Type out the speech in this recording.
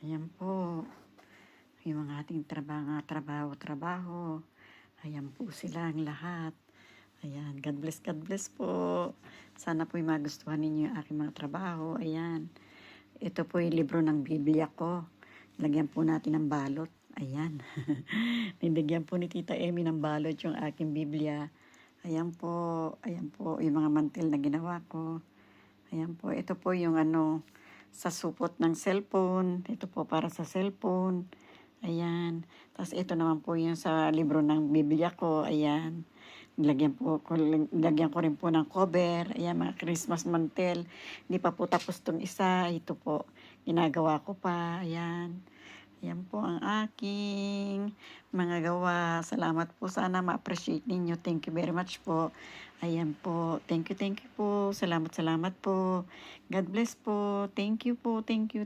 Ayan po, yung mga ating trabaho. Ayan po silang lahat. Ayan, God bless po. Sana po'y magustuhan ninyo yung aking mga trabaho. Ayan, ito po yung libro ng Biblia ko. Lagyan po natin ng balot. Ayan, nilagyan po ni Tita Emmy ng balot yung aking Biblia. Ayan po, yung mga mantil na ginawa ko. Ayan po, ito po yung sa supot ng cellphone. Ito po para sa cellphone. Ayan. Tapos ito naman po yung sa libro ng Biblia ko. Ayan. Lagyan ko rin po ng cover. Ayan, mga Christmas mantel. Hindi pa po tapos tong isa. Ito po, ginagawa ko pa. Ayan. Ayan po ang aking mga gawa. Salamat po. Sana ma-appreciate ninyo. Thank you very much po. Ayan po. Thank you po. Salamat po. God bless po. Thank you po. Thank you.